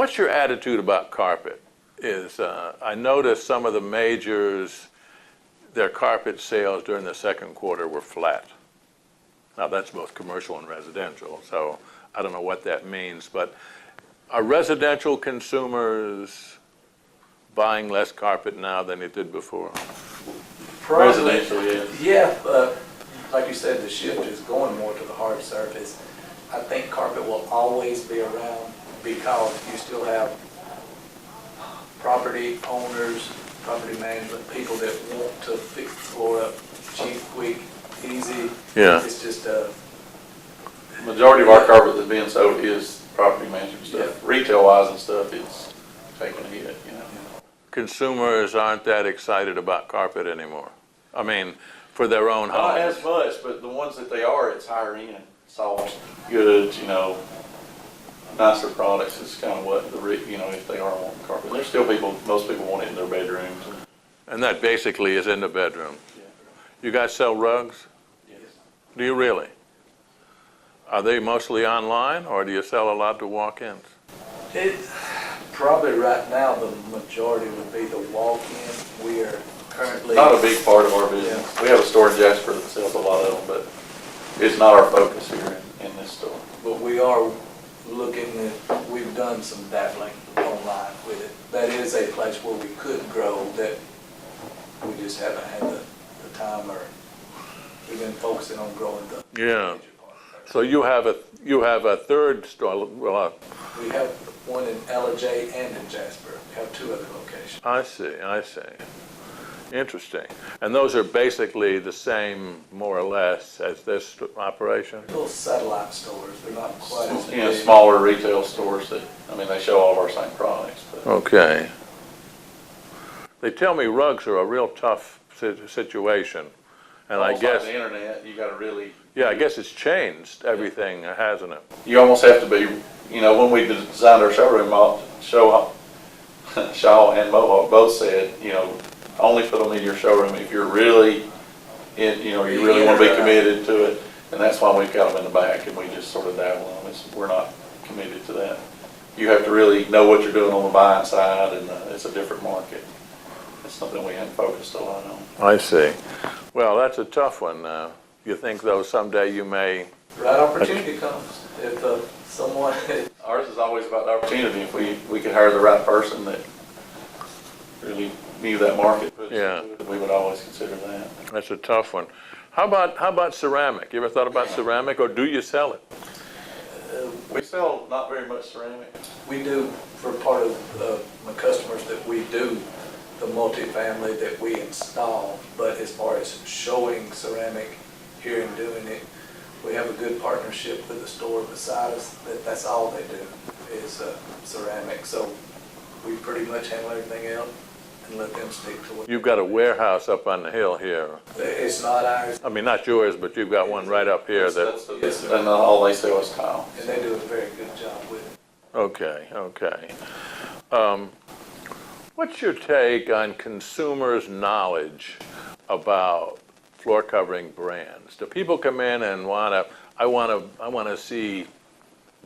What's your attitude about carpet? I noticed some of the majors, their carpet sales during the second quarter were flat. Now that's both commercial and residential, so I don't know what that means, but are residential consumers buying less carpet now than they did before? Residential, yeah. Yeah, like you said, the shift is going more to the hard surface. I think carpet will always be around because you still have property owners, property management, people that want to fix the floor up cheap, quick, easy. Yeah. It's just Majority of our carpet that's being sold is property management stuff. Yeah. Retail-wise and stuff, it's taking a hit, you know. Consumers aren't that excited about carpet anymore. I mean, for their own Not homes. as much, but the ones that they are, it's higher end, soft goods, you know, nicer products is kind of what if they are wanting carpet. There's still most people want it in their bedrooms. And that basically is in the bedroom. Yeah. You guys sell rugs? Yes. Do you really? Are they mostly online, or do you sell a lot to walk-ins? it. Probably right now the majority would be the walk-in. We are currently Not a big part of our business. Yeah. We have a store in Jasper that sells a lot of them, but it's not our focus here in this store. but we are looking at, we've done some dabbling online with it. That is a place where we could grow, that we just haven't had the time, or we've been focusing on growing the Yeah. major part. So you have a third store. Well, We have one in Elijay and in Jasper. We have 2 other locations. I see. Interesting. And those are basically the same, more or less, as this operation? Little satellite stores, they're not quite as You know, big. smaller retail stores that, they show all of our same products. But Okay. They tell me rugs are a real tough situation, and I almost like guess, the internet, you gotta really, yeah, I guess it's changed everything, hasn't it? you almost have to be, when we designed our showroom, Shaw and Mohawk both said, only put them in your showroom if you're really you really want to be committed to it. And that's why we've got them in the back, and we just sort of dabble on them. We're not committed to that. You have to really know what you're doing on the buying side, and it's a different market. It's something we haven't focused a lot on. I see. Well, that's a tough one. You think, though, someday you may... Right opportunity comes. If someone, Ours is always about the opportunity. If we could hire the right person that really knew that market, Yeah. we would always consider that. That's a tough one. How about ceramic? You ever thought about ceramic, or do you sell it? We sell not very much ceramic. we do, for part of my customers, that we do the multifamily that we install, but as far as showing ceramic here and doing it, we have a good partnership with the store beside us, that's all they do is ceramic. So we pretty much handle everything else and let them stick to what. You've got a warehouse up on the hill here. It's not ours, I mean, not yours, but you've got one right up here that... Yes, sir. And all they sell is tile. and they do a very good job with it. Okay. What's your take on consumers' knowledge about floor covering brands? Do people come in and I want to see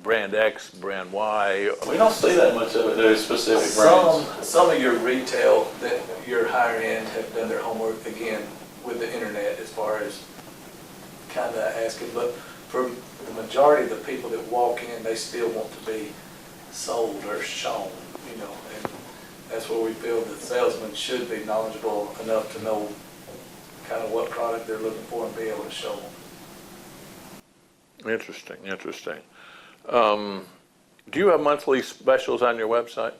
brand X, brand Y? We don't see that much of it. There's specific brands. Some of your retail that your higher end have done their homework again with the internet as far as kind of asking, but for the majority of the people that walk in, they still want to be sold or shown, and that's where we feel the salesman should be knowledgeable enough to know kind of what product they're looking for and be able to show them. Interesting. Do you have monthly specials on your website?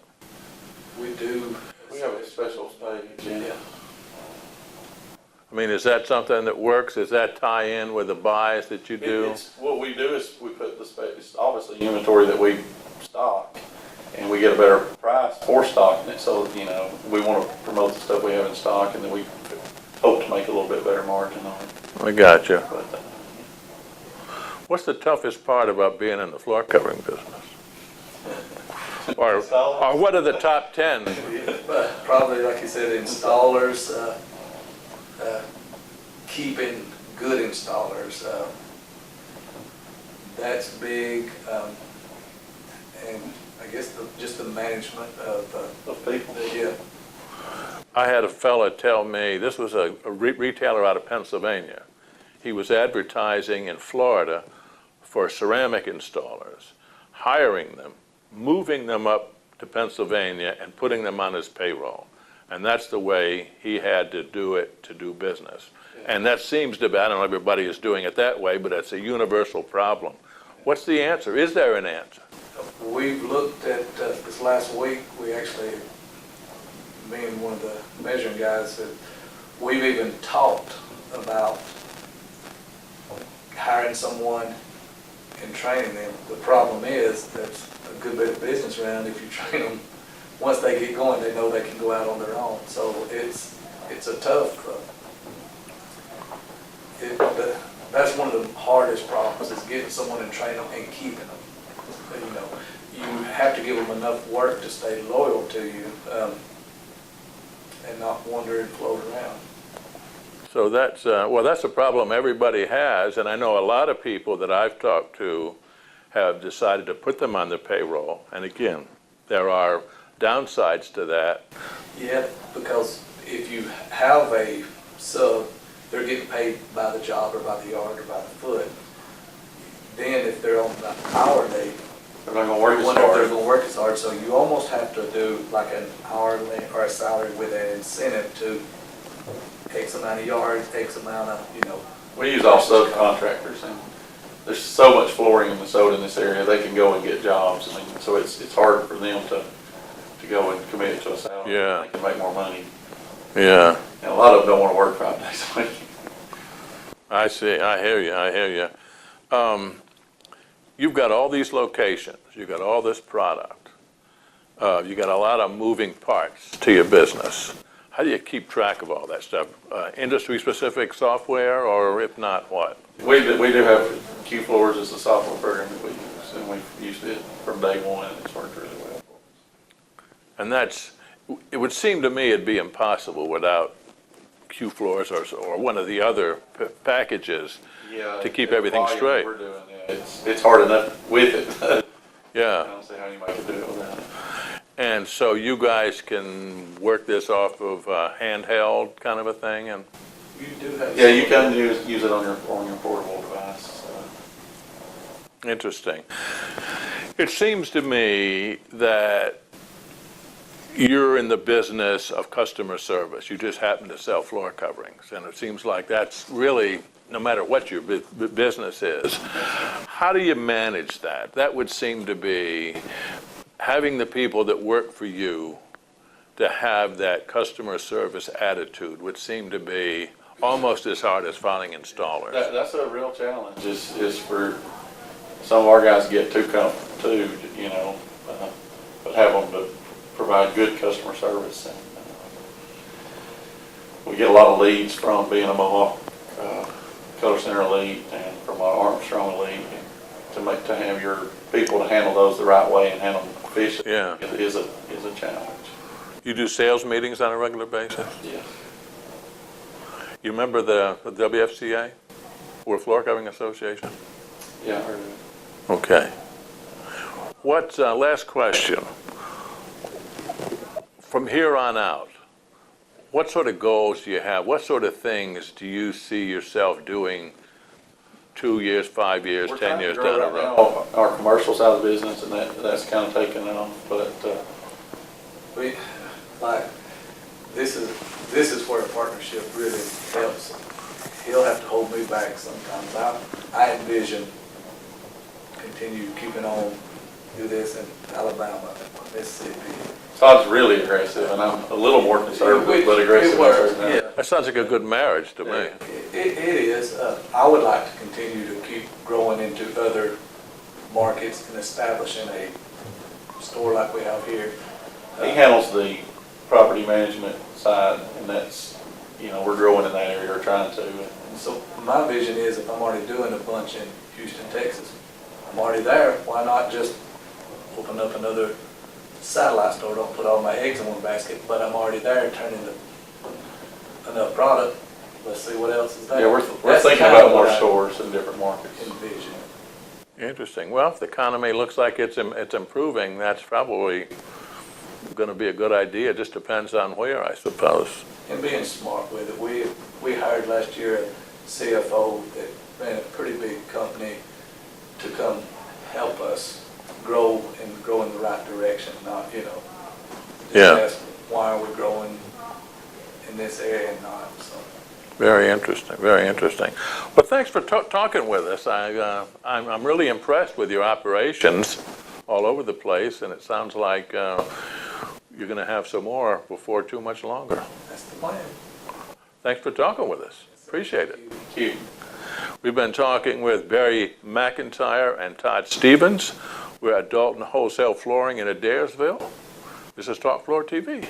We do. We have a specials page. Yeah. I mean, is that something that works? Does that tie in with the buys that you do? What we do is we put it's obviously inventory that we stock, and we get a better price for stocking it. So, we want to promote the stuff we have in stock, and then we hope to make a little bit better margin on it. I got you. But, What's the toughest part about being in the floor covering business? Or what are the top 10? But probably, like you said, installers, keeping good installers, that's big. And I guess just the management of, people. yeah. I had a fella tell me, this was a retailer out of Pennsylvania. He was advertising in Florida for ceramic installers, hiring them, moving them up to Pennsylvania and putting them on his payroll. And that's the way he had to do it to do business. And that seems to be, I don't know if everybody is doing it that way, but it's a universal problem. What's the answer? Is there an answer? We've looked at, this last week, we actually, me and one of the measuring guys, said, we've even talked about hiring someone and training them. The problem is, there's a good bit of business around if you train them. Once they get going, they know they can go out on their own. So it's a tough, that's one of the hardest problems, is getting someone and training them and keeping them. You know, you have to give them enough work to stay loyal to you, and not wander and float around. So that's, well, that's a problem everybody has, and I know a lot of people that I've talked to have decided to put them on the payroll. And again, there are downsides to that. Yeah, because if you have a sub, they're getting paid by the job or by the yard or by the foot. Then if they're on the hour, they're not gonna work as wonder if they're hard. gonna work as hard. So you almost have to do like an hourly or a salary with an incentive to X amount of yards, X amount of, you know. We use all subcontractors, and there's so much flooring and sold in this area, they can go and get jobs. I mean, so it's hard for them to go and commit to a salary. Yeah. They can make more money. Yeah, And a lot of them don't want to work 5 days a week. I see. I hear you. You've got all these locations. You've got all this product. You got a lot of moving parts to your business. How do you keep track of all that stuff? Industry-specific software, or if not, what? We do have Q Floors as the software program that we use, and we've used it from day one, and it's worked really well. And it would seem to me it'd be impossible without Q Floors or one of the other packages to keep everything straight. We're doing, yeah, it's hard enough with it. I Yeah, don't see how anybody could do it without it. and so you guys can work this off of handheld kind of a thing, and You do have. Yeah, you can use it on your portable device. interesting. It seems to me that you're in the business of customer service. You just happen to sell floor coverings, and it seems like that's really, no matter what your business is. How do you manage that? That would seem to be having the people that work for you to have that customer service attitude would seem to be almost as hard as finding installers. That's a real challenge, is for some of our guys to get too comfortable too, you know, but have them to provide good customer service. And we get a lot of leads from being a Mohawk Color Center elite and from our Armstrong elite, and to have your people to handle those the right way and handle them efficiently is a challenge. You do sales meetings on a regular basis? Yes. You remember the WFCA, World Floor Covering Association? Yeah, I heard of it. Okay. What, last question. From here on out, what sort of goals do you have? What sort of things do you see yourself doing 2 years, 5 years, 10 years down the road? Now, our commercial side of the business, and that's kind of taken off, but This is where a partnership really helps. He'll have to hold me back sometimes. I envision continue keeping on, do this in Alabama, Mississippi. Todd's really aggressive, and I'm a little more conservative, but aggressive. It works, yeah. That sounds like a good marriage to me. It is. I would like to continue to keep growing into other markets and establishing a store like we have here. He handles the property management side, and that's, you know, we're growing in that area, or trying to. So my vision is, if I'm already doing a bunch in Houston, Texas, I'm already there, why not just open up another satellite store? Don't put all my eggs in one basket, but I'm already there, turning enough product. Let's see what else is there. Yeah, we're That's thinking kind about of more what I stores in different markets. envision. Interesting. Well, if the economy looks like it's improving, that's probably going to be a good idea. It just depends on where, I suppose. And being smart with it. We hired last year a CFO that ran a pretty big company to come help us grow and grow in the right direction, not, just Yeah. ask why are we growing in this area and not, so. Very interesting, very interesting. Well, thanks for talking with us. I'm really impressed with your operations all over the place, and it sounds like you're going to have some more before too much longer. That's the plan. Thanks for talking with us. Appreciate it. Thank you. We've been talking with McEntire and Todd Stevens. We're at Dalton Wholesale Flooring in Adairsville. This is Talk Floor TV.